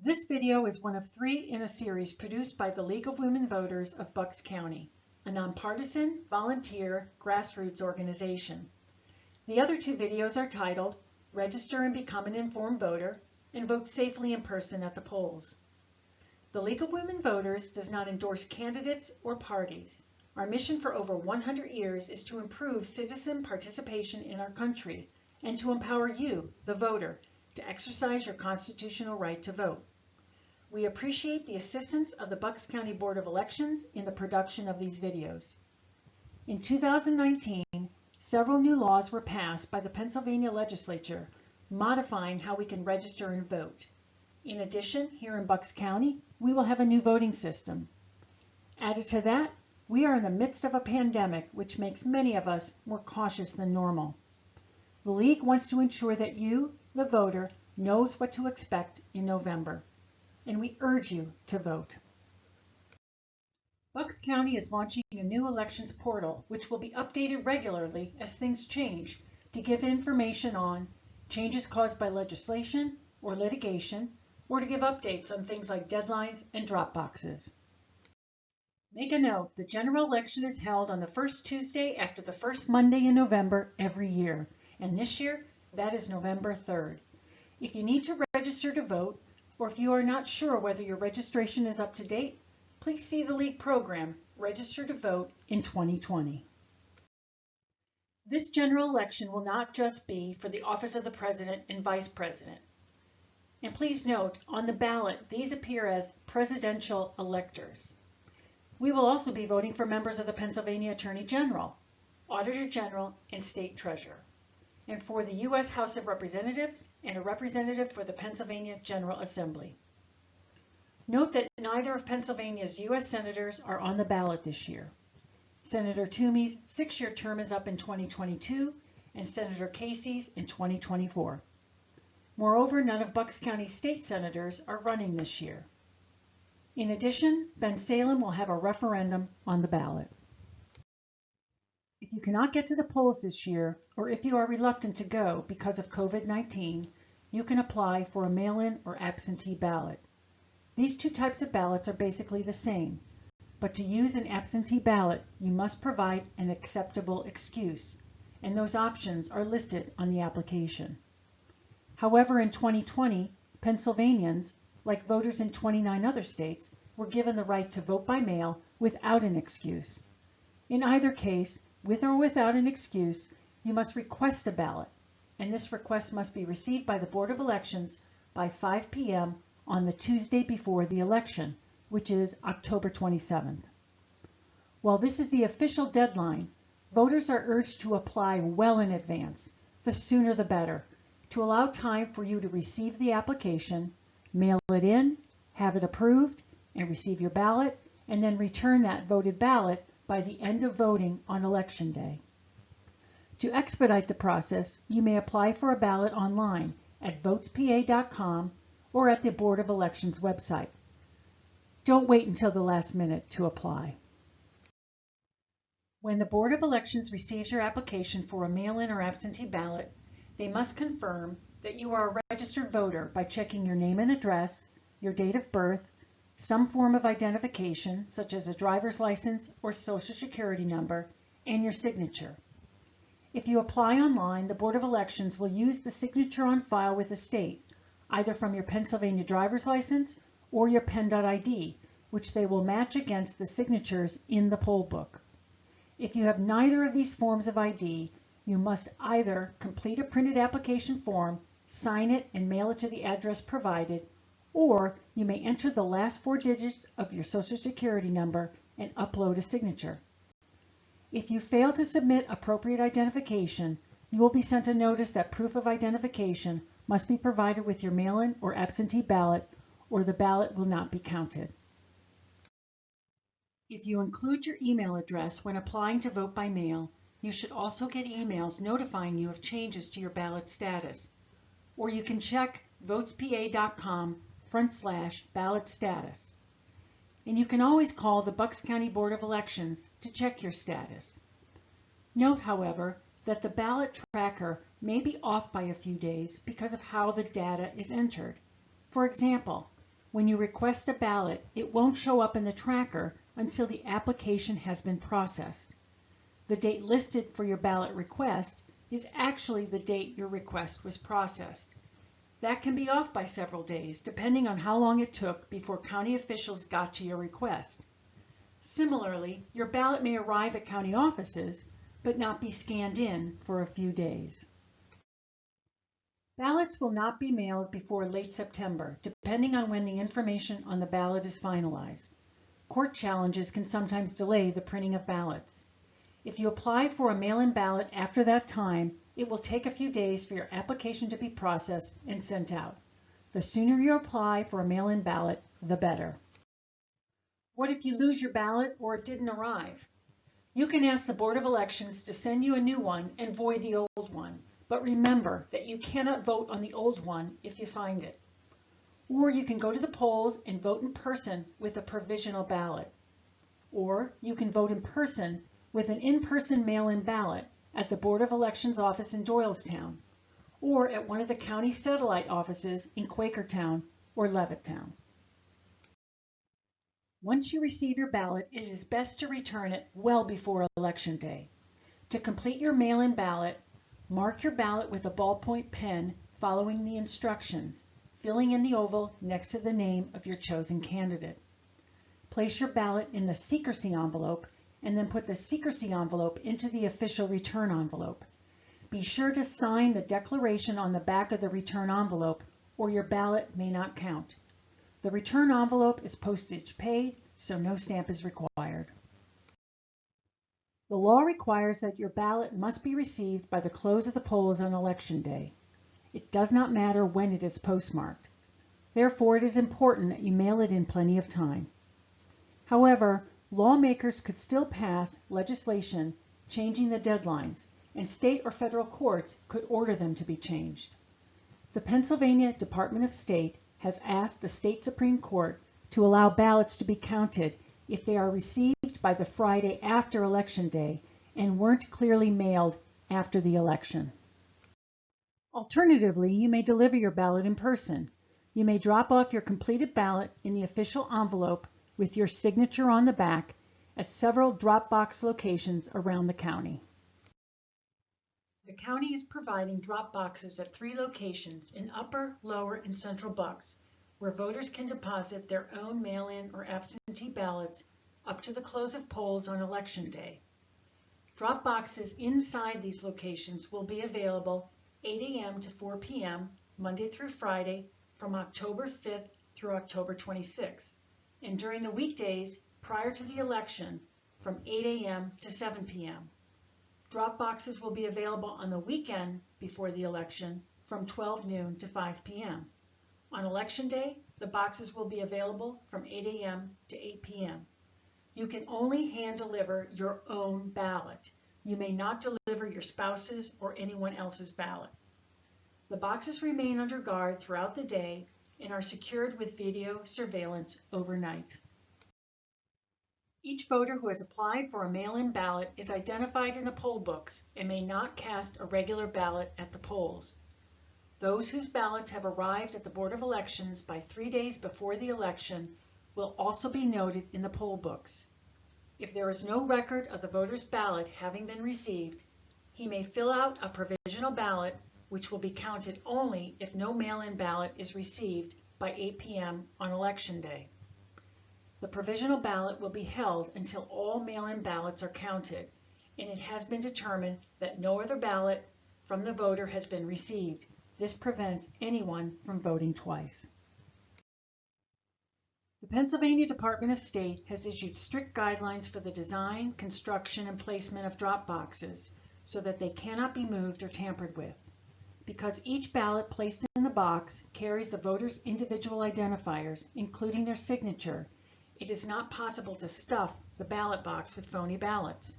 This video is one of 3 in a series produced by the League of Women Voters of Bucks County, a nonpartisan, volunteer, grassroots organization. The other 2 videos are titled Register and Become an Informed Voter and Vote Safely in Person at the Polls. The League of Women Voters does not endorse candidates or parties. Our mission for over 100 years is to improve citizen participation in our country and to empower you, the voter, to exercise your constitutional right to vote. We appreciate the assistance of the Bucks County Board of Elections in the production of these videos. In 2019, several new laws were passed by the Pennsylvania legislature modifying how we can register and vote. In addition, here in Bucks County, we will have a new voting system. Added to that, we are in the midst of a pandemic, which makes many of us more cautious than normal. The League wants to ensure that you, the voter, knows what to expect in November, and we urge you to vote. Bucks County is launching a new elections portal, which will be updated regularly as things change to give information on changes caused by legislation or litigation, or to give updates on things like deadlines and drop boxes. Make a note, the general election is held on the first Tuesday after the first Monday in November every year, and this year that is November 3rd. If you need to register to vote, or if you are not sure whether your registration is up to date, please see the League program, Register to Vote in 2020. This general election will not just be for the office of the President and Vice President. And please note, on the ballot, these appear as presidential electors. We will also be voting for members of the Pennsylvania Attorney General, Auditor General, and State Treasurer, and for the U.S. House of Representatives and a representative for the Pennsylvania General Assembly. Note that neither of Pennsylvania's U.S. senators are on the ballot this year. Senator Toomey's 6-year term is up in 2022, and Senator Casey's in 2024. Moreover, none of Bucks County state senators are running this year. In addition, Bensalem will have a referendum on the ballot. If you cannot get to the polls this year, or if you are reluctant to go because of COVID-19, you can apply for a mail-in or absentee ballot. These 2 types of ballots are basically the same, but to use an absentee ballot, you must provide an acceptable excuse, and those options are listed on the application. However, in 2020, Pennsylvanians, like voters in 29 other states, were given the right to vote by mail without an excuse. In either case, with or without an excuse, you must request a ballot, and this request must be received by the Board of Elections by 5 p.m. on the Tuesday before the election, which is October 27th. While this is the official deadline, voters are urged to apply well in advance, the sooner the better, to allow time for you to receive the application, mail it in, have it approved, and receive your ballot, and then return that voted ballot by the end of voting on Election Day. To expedite the process, you may apply for a ballot online at votespa.com or at the Board of Elections website. Don't wait until the last minute to apply. When the Board of Elections receives your application for a mail-in or absentee ballot, they must confirm that you are a registered voter by checking your name and address, your date of birth, some form of identification, such as a driver's license or social security number, and your signature. If you apply online, the Board of Elections will use the signature on file with the state, either from your Pennsylvania driver's license or your Penn.ID, which they will match against the signatures in the poll book. If you have neither of these forms of ID, you must either complete a printed application form, sign it, and mail it to the address provided, or you may enter the last 4 digits of your social security number and upload a signature. If you fail to submit appropriate identification, you will be sent a notice that proof of identification must be provided with your mail-in or absentee ballot, or the ballot will not be counted. If you include your email address when applying to vote by mail, you should also get emails notifying you of changes to your ballot status, or you can check votespa.com/ballot status. And you can always call the Bucks County Board of Elections to check your status. Note, however, that the ballot tracker may be off by a few days because of how the data is entered. For example, When you request a ballot, it won't show up in the tracker until the application has been processed. The date listed for your ballot request is actually the date your request was processed. That can be off by several days, depending on how long it took before county officials got to your request. Similarly, your ballot may arrive at county offices, but not be scanned in for a few days. Ballots will not be mailed before late September, depending on when the information on the ballot is finalized. Court challenges can sometimes delay the printing of ballots. If you apply for a mail-in ballot after that time, it will take a few days for your application to be processed and sent out. The sooner you apply for a mail-in ballot, the better. What if you lose your ballot or it didn't arrive? You can ask the Board of Elections to send you a new one and void the old one. But remember that you cannot vote on the old one if you find it. Or you can go to the polls and vote in person with a provisional ballot. Or you can vote in person with an in-person mail-in ballot at the Board of Elections office in Doylestown, or at one of the county satellite offices in Quakertown or Levittown. Once you receive your ballot, it is best to return it well before Election Day. To complete your mail-in ballot, mark your ballot with a ballpoint pen following the instructions, filling in the oval next to the name of your chosen candidate. Place your ballot in the secrecy envelope and then put the secrecy envelope into the official return envelope. Be sure to sign the declaration on the back of the return envelope or your ballot may not count. The return envelope is postage paid, so no stamp is required. The law requires that your ballot must be received by the close of the polls on Election Day. It does not matter when it is postmarked. Therefore, it is important that you mail it in plenty of time. However, lawmakers could still pass legislation changing the deadlines, and state or federal courts could order them to be changed. The Pennsylvania Department of State has asked the state Supreme Court to allow ballots to be counted if they are received by the Friday after Election Day and weren't clearly mailed after the election. Alternatively, you may deliver your ballot in person. You may drop off your completed ballot in the official envelope with your signature on the back at several drop box locations around the county. The county is providing drop boxes at 3 locations in Upper, Lower, and Central Bucks, where voters can deposit their own mail-in or absentee ballots up to the close of polls on Election Day. Drop boxes inside these locations will be available 8 a.m. to 4 p.m. Monday through Friday from October 5th through October 26th, and during the weekdays prior to the election from 8 a.m. to 7 p.m. Drop boxes will be available on the weekend before the election from 12 noon to 5 p.m. On Election Day, the boxes will be available from 8 a.m. to 8 p.m. You can only hand deliver your own ballot. You may not deliver your spouse's or anyone else's ballot. The boxes remain under guard throughout the day and are secured with video surveillance overnight. Each voter who has applied for a mail-in ballot is identified in the poll books and may not cast a regular ballot at the polls. Those whose ballots have arrived at the Board of Elections by 3 days before the election will also be noted in the poll books. If there is no record of the voter's ballot having been received, he may fill out a provisional ballot, which will be counted only if no mail-in ballot is received by 8 p.m. on Election Day. The provisional ballot will be held until all mail-in ballots are counted, and it has been determined that no other ballot from the voter has been received. This prevents anyone from voting twice. The Pennsylvania Department of State has issued strict guidelines for the design, construction, and placement of drop boxes so that they cannot be moved or tampered with. Because each ballot placed in the box carries the voter's individual identifiers, including their signature, it is not possible to stuff the ballot box with phony ballots.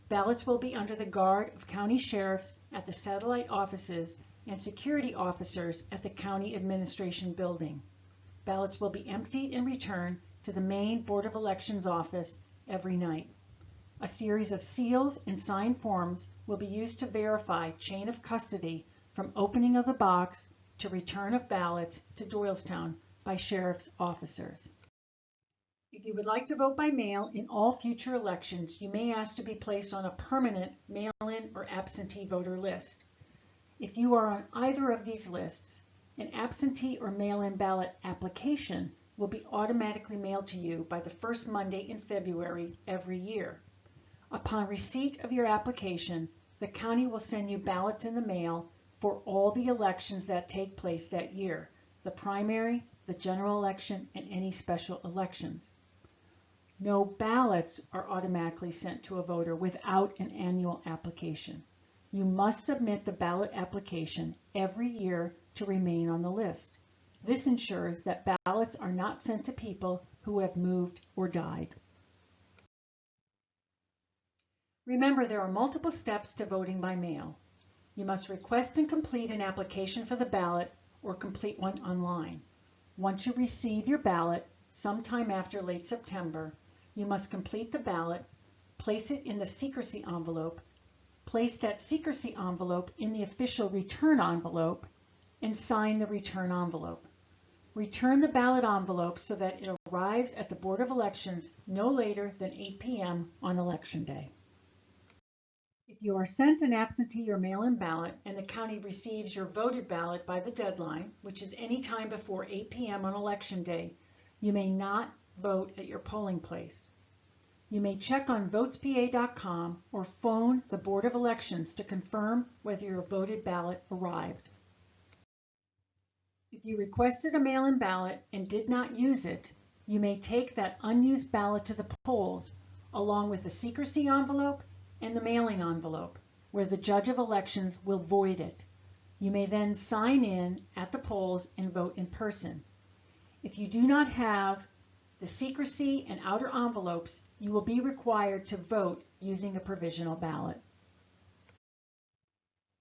Ballots will be under the guard of county sheriffs at the satellite offices and security officers at the county administration building. Ballots will be emptied and returned to the main Board of Elections office every night. A series of seals and signed forms will be used to verify chain of custody from opening of the box to return of ballots to Doylestown by sheriff's officers. If you would like to vote by mail in all future elections, you may ask to be placed on a permanent mail-in or absentee voter list. If you are on either of these lists, an absentee or mail-in ballot application will be automatically mailed to you by the first Monday in February every year. Upon receipt of your application, the county will send you ballots in the mail for all the elections that take place that year, the primary, the general election, and any special elections. No ballots are automatically sent to a voter without an annual application. You must submit the ballot application every year to remain on the list. This ensures that ballots are not sent to people who have moved or died. Remember, there are multiple steps to voting by mail. You must request and complete an application for the ballot or complete one online. Once you receive your ballot, sometime after late September, you must complete the ballot, place it in the secrecy envelope, place that secrecy envelope in the official return envelope, and sign the return envelope. Return the ballot envelope so that it arrives at the Board of Elections no later than 8 p.m. on Election Day. If you are sent an absentee or mail-in ballot and the county receives your voted ballot by the deadline, which is any time before 8 p.m. on Election Day, you may not vote at your polling place. You may check on votespa.com or phone the Board of Elections to confirm whether your voted ballot arrived. If you requested a mail-in ballot and did not use it, you may take that unused ballot to the polls along with the secrecy envelope and the mailing envelope, where the judge of elections will void it. You may then sign in at the polls and vote in person. If you do not have the secrecy and outer envelopes, you will be required to vote using a provisional ballot.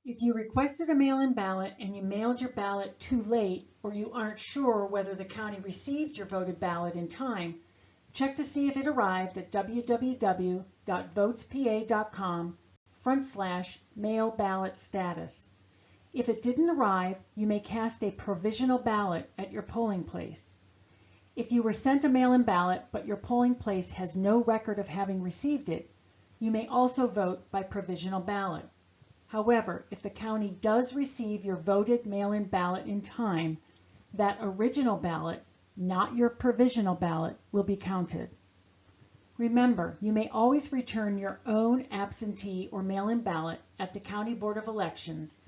If you requested a mail-in ballot and you mailed your ballot too late, or you aren't sure whether the county received your voted ballot in time, check to see if it arrived at www.votespa.com/mail ballot status. If it didn't arrive, you may cast a provisional ballot at your polling place. If you were sent a mail-in ballot but your polling place has no record of having received it, you may also vote by provisional ballot. However, if the county does receive your voted mail-in ballot in time, that original ballot, not your provisional ballot, will be counted. Remember, you may always return your own absentee or mail-in ballot at the County Board of Elections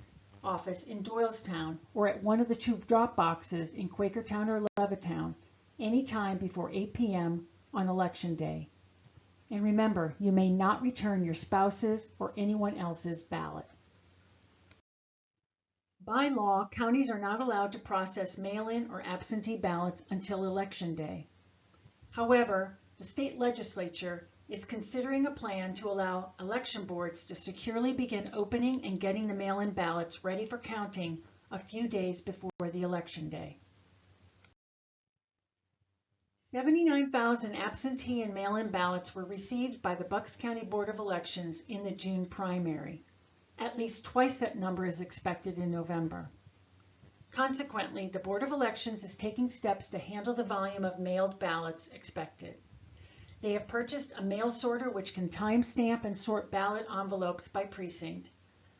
office in Doylestown or at one of the two drop boxes in Quakertown or Levittown anytime before 8 p.m. on Election Day. And remember, you may not return your spouse's or anyone else's ballot. By law, counties are not allowed to process mail-in or absentee ballots until Election Day. However, the state legislature is considering a plan to allow election boards to securely begin opening and getting the mail-in ballots ready for counting a few days before the Election Day. 79,000 absentee and mail-in ballots were received by the Bucks County Board of Elections in the June primary. At least twice that number is expected in November. Consequently, the Board of Elections is taking steps to handle the volume of mailed ballots expected. They have purchased a mail sorter which can timestamp and sort ballot envelopes by precinct,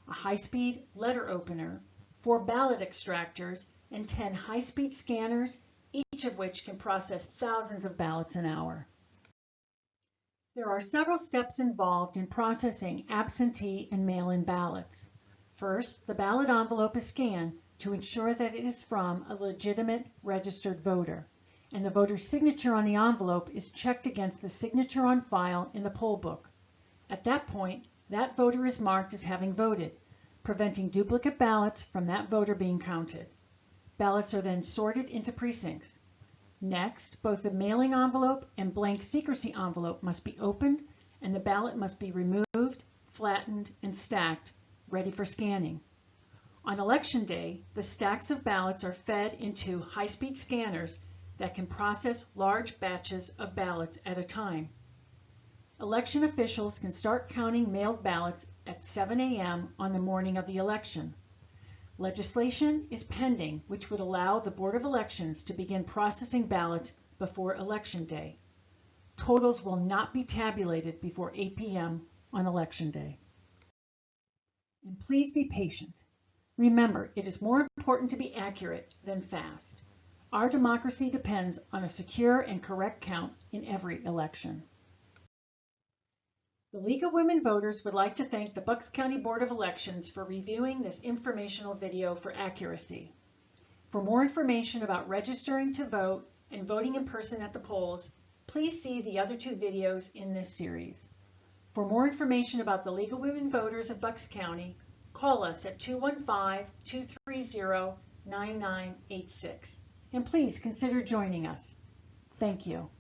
a high-speed letter opener, 4 ballot extractors, and 10 high-speed scanners, each of which can process thousands of ballots an hour. There are several steps involved in processing absentee and mail-in ballots. First, the ballot envelope is scanned to ensure that it is from a legitimate registered voter, and the voter's signature on the envelope is checked against the signature on file in the poll book. At that point, that voter is marked as having voted, preventing duplicate ballots from that voter being counted. Ballots are then sorted into precincts. Next, both the mailing envelope and blank secrecy envelope must be opened, and the ballot must be removed, flattened, and stacked, ready for scanning. On Election Day, the stacks of ballots are fed into high-speed scanners that can process large batches of ballots at a time. Election officials can start counting mailed ballots at 7 a.m. on the morning of the election. Legislation is pending which would allow the Board of Elections to begin processing ballots before Election Day. Totals will not be tabulated before 8 p.m. on Election Day. And please be patient. Remember, it is more important to be accurate than fast. Our democracy depends on a secure and correct count in every election. The League of Women Voters would like to thank the Bucks County Board of Elections for reviewing this informational video for accuracy. For more information about registering to vote and voting in person at the polls, please see the other two videos in this series. For more information about the League of Women Voters of Bucks County, call us at 215-230-9986. And please consider joining us. Thank you.